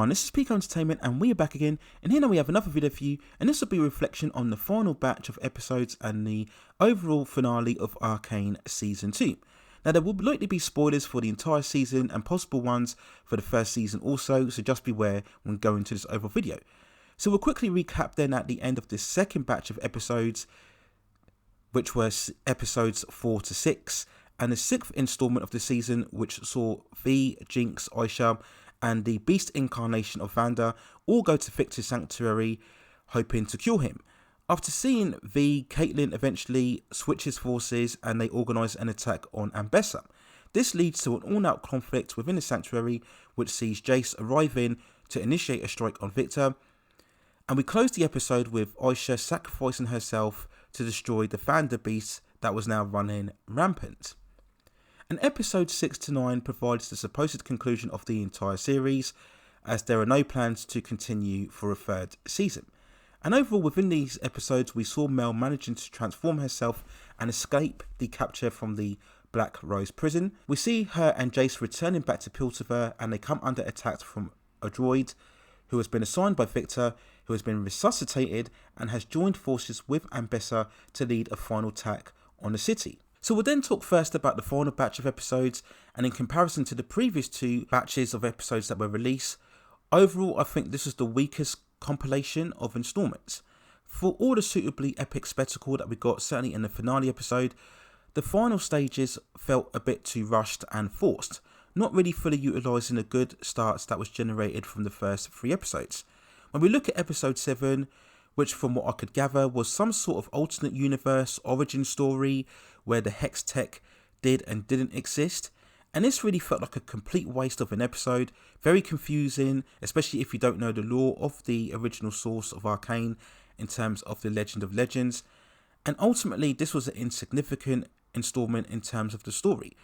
everyone, this is Pico Entertainment and we are back again, and here now we have another video for you, and this will be a reflection on the final batch of episodes and the overall finale of Arcane Season 2. Now there will likely be spoilers for the entire season and possible ones for the first season also, so just beware when going to this overall video. So we'll quickly recap then at the end of this second batch of episodes, which was episodes 4 to 6, and the 6th installment of the season, which saw V, Jinx, Aisha, and the beast incarnation of Vander all go to Viktor's sanctuary, hoping to cure him. After seeing V, Caitlyn eventually switches forces and they organise an attack on Ambessa. This leads to an all-out conflict within the sanctuary, which sees Jace arriving to initiate a strike on Viktor. And we close the episode with Aisha sacrificing herself to destroy the Vander beast that was now running rampant. And episode 6 to 9 provides the supposed conclusion of the entire series, as there are no plans to continue for a third season. And overall within these episodes we saw Mel managing to transform herself and escape the capture from the Black Rose prison. We see her and Jace returning back to Piltover, and they come under attack from a droid who has been assigned by Viktor, who has been resuscitated and has joined forces with Ambessa to lead a final attack on the city. So we'll then talk first about the final batch of episodes, and in comparison to the previous two batches of episodes that were released, overall I think this is the weakest compilation of installments. For all the suitably epic spectacle that we got, certainly in the finale episode, the final stages felt a bit too rushed and forced, not really fully utilising the good starts that was generated from the first 3 episodes. When we look at episode 7, which from what I could gather was some sort of alternate universe origin story where the Hex tech did and didn't exist, and this really felt like a complete waste of an episode, very confusing, especially if you don't know the lore of the original source of Arcane in terms of the Legend of Legends, and ultimately this was an insignificant installment in terms of the story,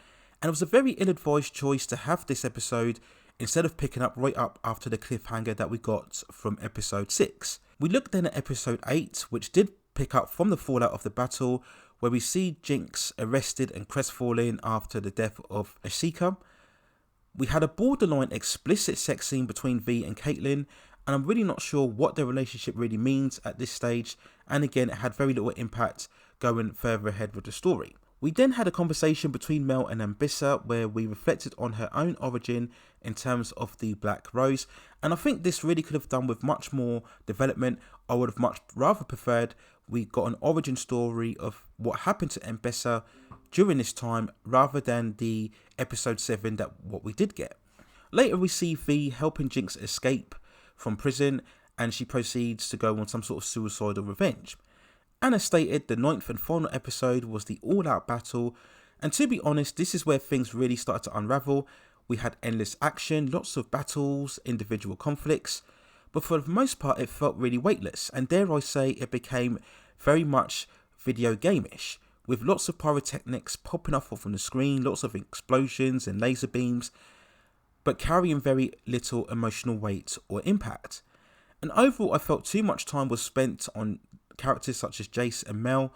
and it was a very ill-advised choice to have this episode instead of picking up right up after the cliffhanger that we got from episode 6. We looked then at episode 8, which did pick up from the fallout of the battle, where we see Jinx arrested and crestfallen after the death of Ashika. We had a borderline explicit sex scene between V and Caitlyn, and I'm really not sure what their relationship really means at this stage, and again it had very little impact going further ahead with the story. We then had a conversation between Mel and Ambessa where we reflected on her own origin in terms of the Black Rose, and I think this really could have done with much more development. I would have much rather preferred we got an origin story of what happened to Ambessa during this time rather than the episode 7 that what we did get. Later we see V helping Jinx escape from prison, and she proceeds to go on some sort of suicidal revenge. And as stated, the 9th and final episode was the all-out battle, and to be honest, this is where things really started to unravel. We had endless action, lots of battles, individual conflicts, but for the most part it felt really weightless, and dare I say it became very much video game-ish, with lots of pyrotechnics popping off from the screen, lots of explosions and laser beams, but carrying very little emotional weight or impact. And overall I felt too much time was spent on characters such as Jace and Mel.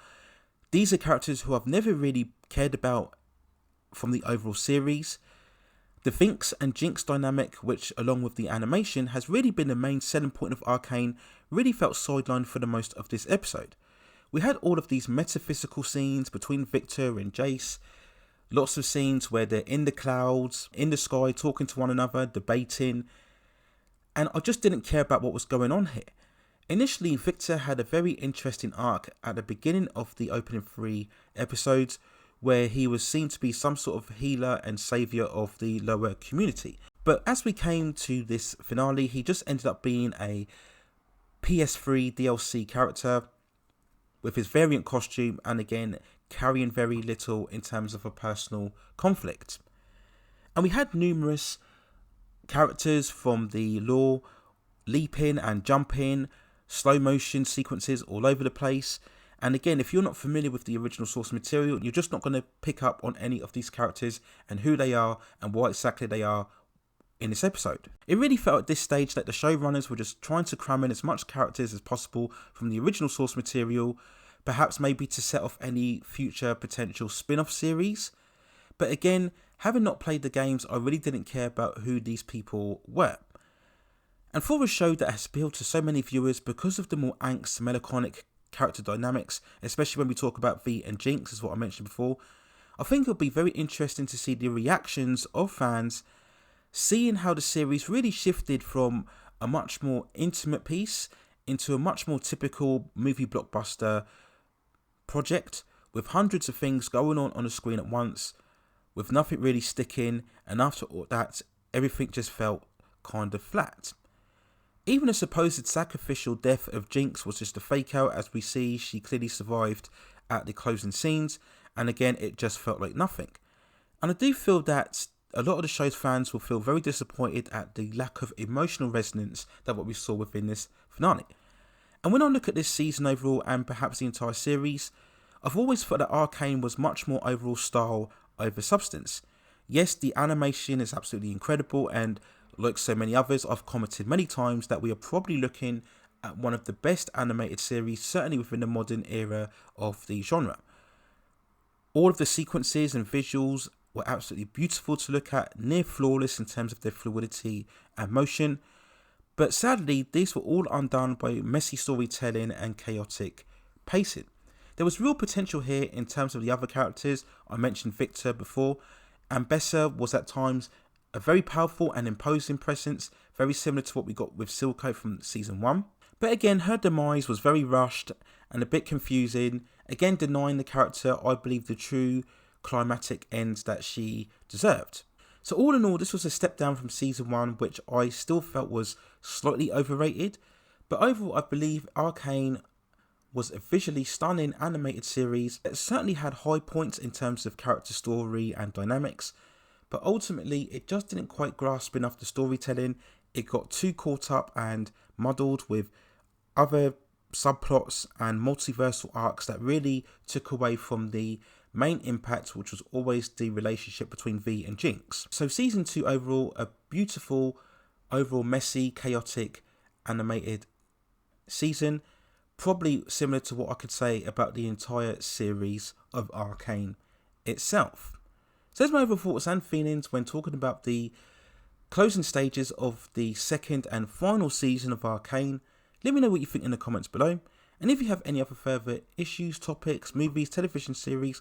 These are characters who I've never really cared about from the overall series. The Vinx and Jinx dynamic, which along with the animation has really been the main selling point of Arcane, really felt sidelined for the most of this episode. We had all of these metaphysical scenes between Viktor and Jace, lots of scenes where they're in the clouds, in the sky, talking to one another, debating, and I just didn't care about what was going on here. Initially, Viktor had a very interesting arc at the beginning of the opening 3 episodes, where he was seen to be some sort of healer and saviour of the lower community. But as we came to this finale, he just ended up being a PS3 DLC character with his variant costume, and again carrying very little in terms of a personal conflict. And we had numerous characters from the lore leaping and jumping, slow motion sequences all over the place. And again, if you're not familiar with the original source material, you're just not going to pick up on any of these characters and who they are and what exactly they are in this episode. It really felt at this stage that the showrunners were just trying to cram in as much characters as possible from the original source material, perhaps maybe to set off any future potential spin-off series. But again, having not played the games, I really didn't care about who these people were. And for a show that has appealed to so many viewers because of the more angst, melancholic character dynamics, especially when we talk about V and Jinx, as what I mentioned before, I think it'll be very interesting to see the reactions of fans, seeing how the series really shifted from a much more intimate piece into a much more typical movie blockbuster project with hundreds of things going on the screen at once, with nothing really sticking, and after all that, everything just felt kind of flat. Even the supposed sacrificial death of Jinx was just a fake out, as we see she clearly survived at the closing scenes, and again it just felt like nothing. And I do feel that a lot of the show's fans will feel very disappointed at the lack of emotional resonance that what we saw within this finale. And when I look at this season overall, and perhaps the entire series, I've always thought that Arcane was much more overall style over substance. Yes, the animation is absolutely incredible, and like so many others, I've commented many times that we are probably looking at one of the best animated series, certainly within the modern era of the genre. All of the sequences and visuals were absolutely beautiful to look at, near flawless in terms of their fluidity and motion, but sadly these were all undone by messy storytelling and chaotic pacing. There was real potential here in terms of the other characters. I mentioned Viktor before. Ambessa was at times a very powerful and imposing presence, very similar to what we got with Silco from season 1. But again, her demise was very rushed and a bit confusing, again denying the character, I believe, the true climatic ends that she deserved. So all in all, this was a step down from season 1, which I still felt was slightly overrated. But overall, I believe Arcane was a visually stunning animated series that certainly had high points in terms of character story and dynamics, but ultimately it just didn't quite grasp enough the storytelling. It got too caught up and muddled with other subplots and multiversal arcs that really took away from the main impact, which was always the relationship between V and Jinx. So season 2 overall, a beautiful, overall messy, chaotic, animated season, probably similar to what I could say about the entire series of Arcane itself. So there's my overall thoughts and feelings when talking about the closing stages of the second and final season of Arcane. Let me know what you think in the comments below. And if you have any other further issues, topics, movies, television series,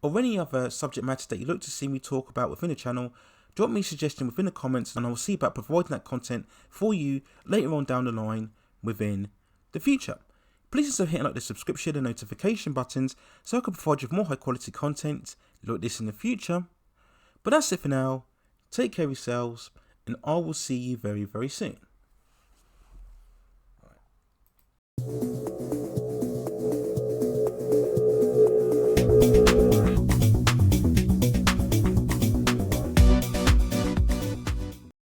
or any other subject matter that you'd like to see me talk about within the channel, drop me a suggestion within the comments and I will see about providing that content for you later on down the line within the future. Please also hit like the subscription and notification buttons so I can provide you with more high quality content like this in the future. But that's it for now. Take care of yourselves and I will see you very, very soon.